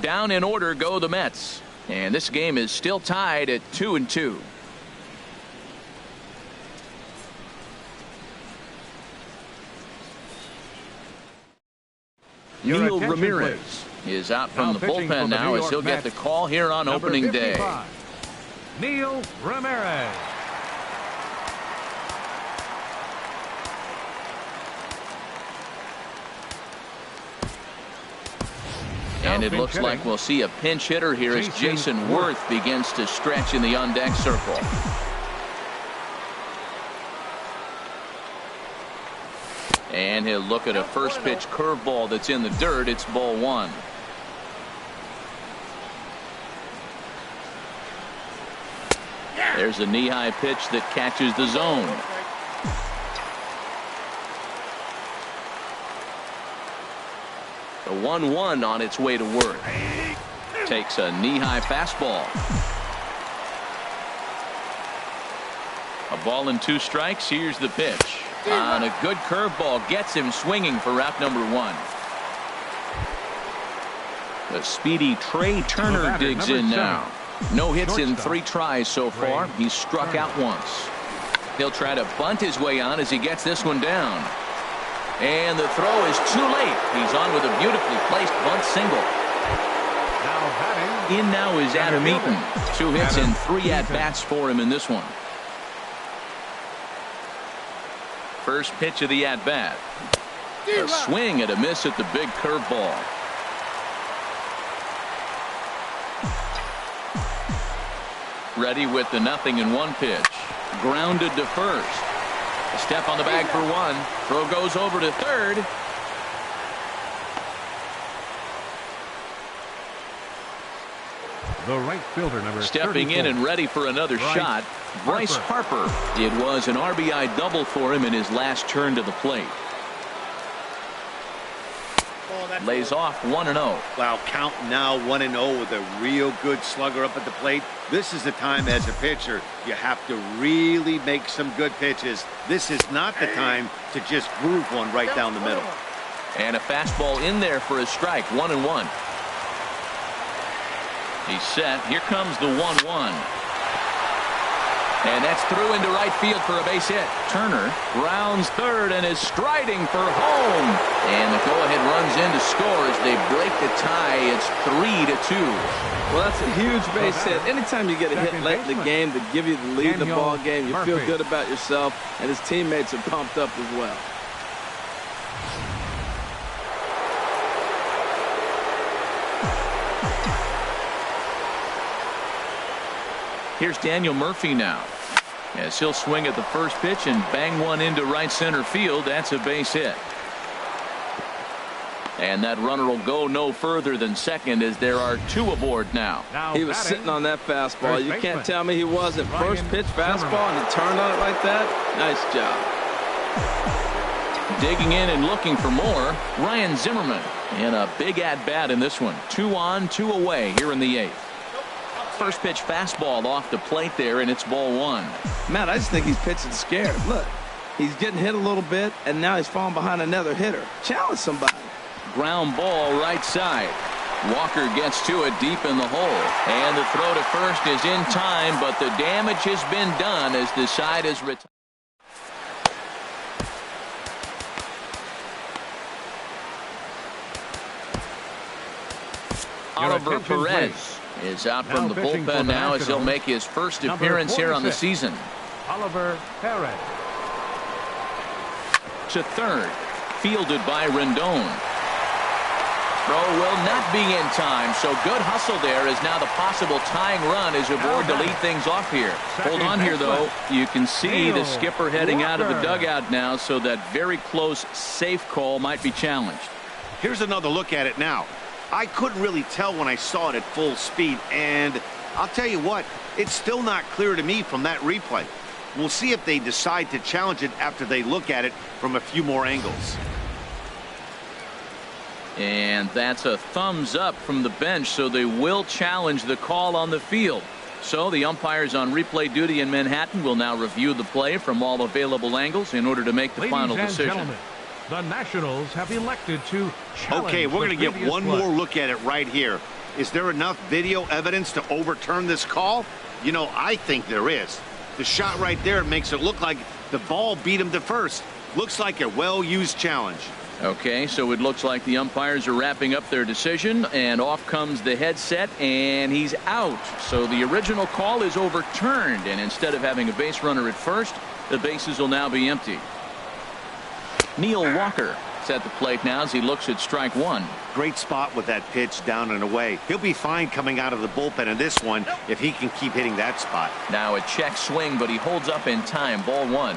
Down in order go the Mets. And this game is still tied at 2-2. Neil Ramirez is out from the bullpen now as he'll get the call here on opening day. Neil Ramirez. And it looks like we'll see a pinch hitter here as Jason Worth begins to stretch in the on-deck circle. And he'll look at a first pitch curveball that's in the dirt. It's ball 1. There's a knee-high pitch that catches the zone. The 1-1 on its way to Worth. Takes a knee-high fastball. A ball and 2 strikes. Here's the pitch. On a good curveball, gets him swinging for out number 1. The speedy Trey Turner digs in now. No hits in 3 tries so far. He's struck out once. He'll try to bunt his way on as he gets this one down. And the throw is too late. He's on with a beautifully placed bunt single. In now is Adam Eaton. 2 hits and 3 at-bats for him in this one. First pitch of the at-bat. A swing and a miss at the big curveball. Ready with the 0-1 pitch. Grounded to first. A step on the bag for 1. Throw goes over to third. The right fielder, number stepping 34. in and ready for another shot. Bryce Harper. It was an RBI double for him in his last turn to the plate. Lays off 1-0. Wow, count now 1-0 with a real good slugger up at the plate. This is the time as a pitcher you have to really make some good pitches. This is not the time to just groove one right down the middle. And a fastball in there for a strike. 1-1. He's set. Here comes the 1-1. And that's through into right field for a base hit. Turner rounds third and is striding for home. And the go-ahead runs in to score as they break the tie. It's 3-2. Well, that's a huge base hit. Anytime you get a hit late in the game to give you the lead in the ball game, you feel good about yourself, and his teammates are pumped up as well. Here's Daniel Murphy now, as he'll swing at the first pitch and bang one into right center field. That's a base hit. And that runner will go no further than second as there are 2 aboard now. He was sitting on that fastball. You can't tell me he wasn't. First pitch fastball and he turned on it like that. Nice job. Digging in and looking for more, Ryan Zimmerman. And a big at-bat in this one. 2 on, 2 away here in the 8th. First pitch fastball off the plate there, and it's ball 1. Matt, I just think he's pitching scared. Look, he's getting hit a little bit, and now he's falling behind another hitter. Challenge somebody. Ground ball right side. Walker gets to it deep in the hole. And the throw to first is in time, but the damage has been done as the side is retired. Oliver Perez is out from the bullpen now as he'll make his first appearance here on the season. Oliver Perez. To third. Fielded by Rendon. Throw will not be in time, so good hustle there is now the possible tying run as aboard to lead things off here. Hold on here, though. You can see the skipper heading out of the dugout now, so that very close, safe call might be challenged. Here's another look at it now. I couldn't really tell when I saw it at full speed, and I'll tell you what, it's still not clear to me from that replay. We'll see if they decide to challenge it after they look at it from a few more angles. And that's a thumbs up from the bench, so they will challenge the call on the field. So the umpires on replay duty in Manhattan will now review the play from all available angles in order to make the final decision. The Nationals have elected to challenge. Okay, we're going to get one play. more look at it right here. Is there enough video evidence to overturn this call? You know, I think there is. The shot right there makes it look like the ball beat him to first. Looks like a well-used challenge. Okay, so it looks like the umpires are wrapping up their decision, and off comes the headset, and he's out. So the original call is overturned, and instead of having a base runner at first, the bases will now be empty. Neil Walker is at the plate now as he looks at strike one. Great spot with that pitch down and away. He'll be fine coming out of the bullpen in this one if he can keep hitting that spot. Now a check swing, but he holds up in time. Ball one.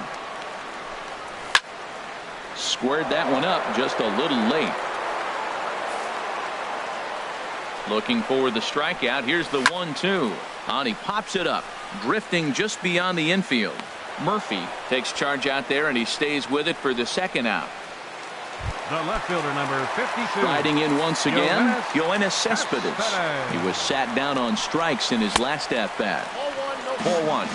Squared that one up just a little late. Looking for the strikeout. Here's the 1-2. And he pops it up, drifting just beyond the infield. Murphy takes charge out there, and he stays with it for the second out. The left fielder, number 52. Riding in once again, Yoenis Cespedes. He was sat down on strikes in his last at-bat. Ball one.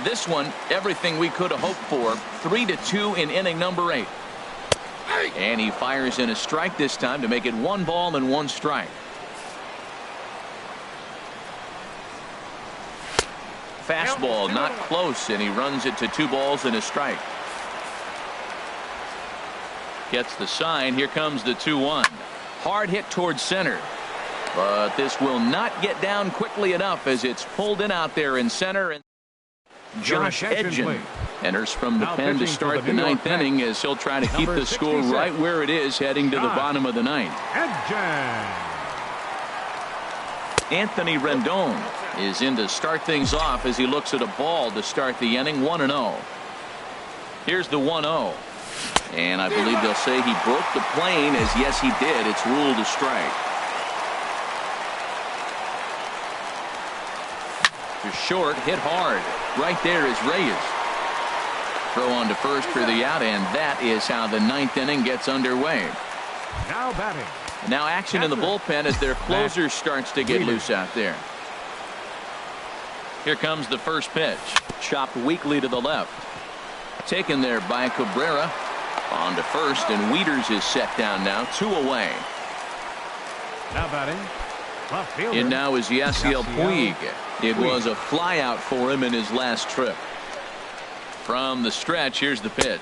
This one, everything we could have hoped for. 3-2 in inning number 8. And he fires in a strike this time to make it 1 ball and 1 strike. Fastball not close, and he runs it to 2 balls and a strike. Gets the sign. Here comes the 2-1. Hard hit towards center. But this will not get down quickly enough as it's pulled in out there in center. And Josh Edgen enters from the pen to start the 9th inning as he'll try to keep the score right where it is heading to the bottom of the 9th. Anthony Rendon is in to start things off as he looks at a ball to start the inning. 1-0. Here's the 1-0. And I believe they'll say he broke the plane, as yes he did. It's ruled a strike. To short, hit hard. Right there is Reyes. Throw on to first for the out, and that is how the 9th inning gets underway. Now batting. Now action in the bullpen as their closer starts to get loose out there. Here comes the first pitch. Chopped weakly to the left. Taken there by Cabrera. On to first, and Wieters is set down now. 2 away. Now batting. Left fielder. And now is Yasiel Puig. It was a fly out for him in his last trip. From the stretch, here's the pitch.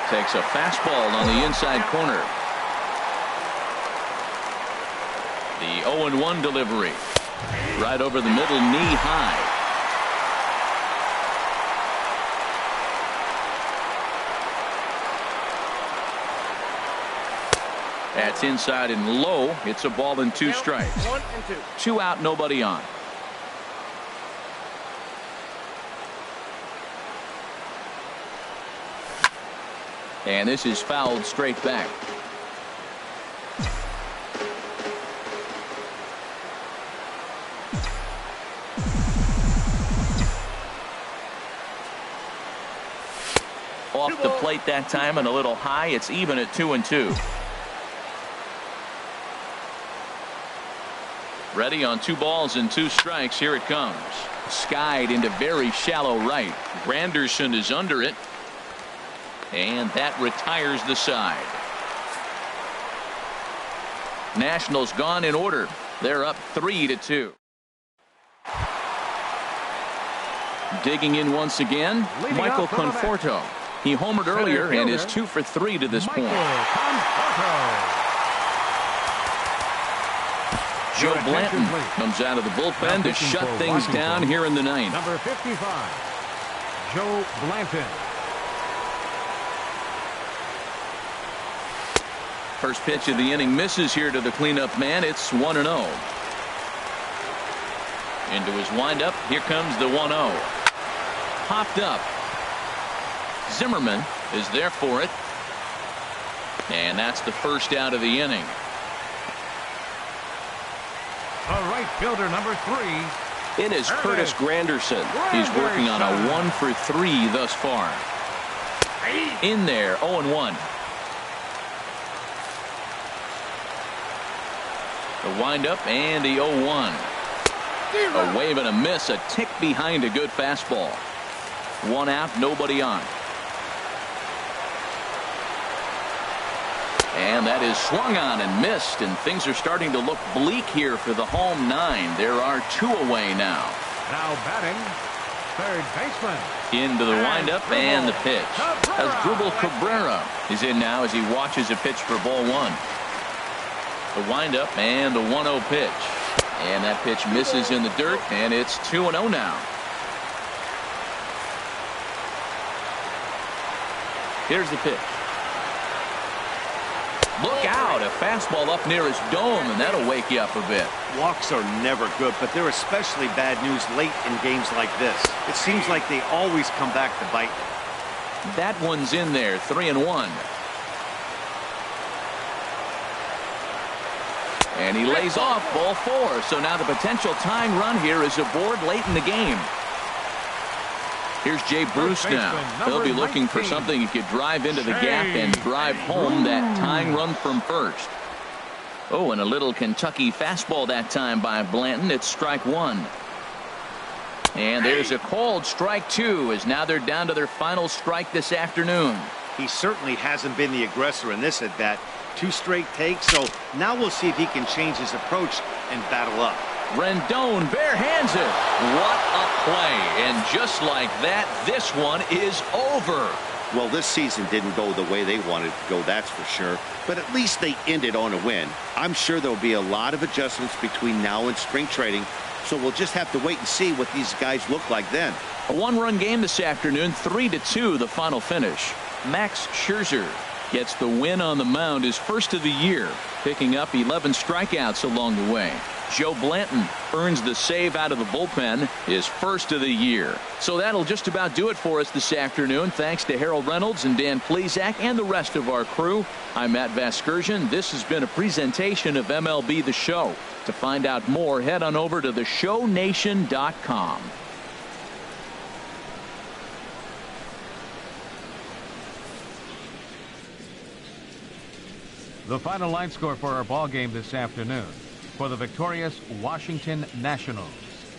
Takes a fastball on the inside corner. The 0-1 delivery. Right over the middle, knee high. That's inside and low. It's a ball and 2 strikes. 1 and 2. 2 out, nobody on. And this is fouled straight back. Off the plate that time and a little high. It's even at 2-2. Ready on 2 balls and 2 strikes. Here it comes. Skied into very shallow right. Granderson is under it. And that retires the side. Nationals gone in order. They're up 3-2. Digging in once again, Michael Conforto. He homered earlier and is 2 for 3 to this point. Joe Blanton comes out of the bullpen to shut things down here in the 9th. Number 55, Joe Blanton. First pitch of the inning misses here to the cleanup man. It's 1-0. Into his windup. Here comes the 1-0. Popped up. Zimmerman is there for it. And that's the first out of the inning. The right fielder, number 3. It is Curtis Granderson. He's working on a 1 for 3 thus far. In there, 0-1. The windup and the 0-1. A wave and a miss, a tick behind a good fastball. 1 out, nobody on. And that is swung on and missed, and things are starting to look bleak here for the home 9. There are 2 away now. Now batting, third baseman. Into the windup and the pitch. Asdrubal Cabrera is in now as he watches a pitch for ball 1. The windup and the 1-0 pitch. And that pitch misses in the dirt, and it's 2-0 now. Here's the pitch. Look out, a fastball up near his dome, and that'll wake you up a bit. Walks are never good, but they're especially bad news late in games like this. It seems like they always come back to bite. That one's in there, 3-1. And he lays off ball 4, so now the potential tying run here is aboard late in the game. Here's Jay Bruce now. He'll be looking for something he could drive into the gap and drive home that tying run from first. Oh, and a little Kentucky fastball that time by Blanton. It's strike 1. And there's a called strike 2 as now they're down to their final strike this afternoon. He certainly hasn't been the aggressor in this at bat. 2 straight takes, so now we'll see if he can change his approach and battle up. Rendon barehands it. What a play. And just like that, this one is over. Well, this season didn't go the way they wanted it to go, that's for sure. But at least they ended on a win. I'm sure there'll be a lot of adjustments between now and spring training, so we'll just have to wait and see what these guys look like then. A 1-run game this afternoon, 3-2 the final finish. Max Scherzer gets the win on the mound, his first of the year, picking up 11 strikeouts along the way. Joe Blanton earns the save out of the bullpen, his first of the year. So that'll just about do it for us this afternoon. Thanks to Harold Reynolds and Dan Plesac and the rest of our crew. I'm Matt Vasgersian. This has been a presentation of MLB The Show. To find out more, head on over to theshownation.com. The final line score for our ball game this afternoon. For the victorious Washington Nationals,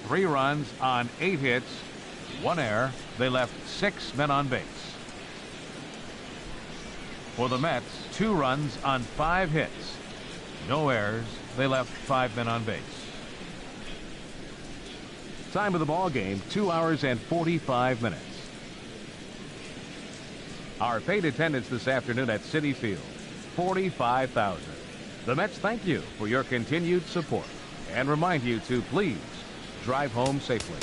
3 runs on 8 hits, 1 error. They left 6 men on base. For the Mets, 2 runs on 5 hits, no errors. They left 5 men on base. Time of the ball game, 2 hours and 45 minutes. Our paid attendance this afternoon at Citi Field, 45,000. The Mets thank you for your continued support and remind you to please drive home safely.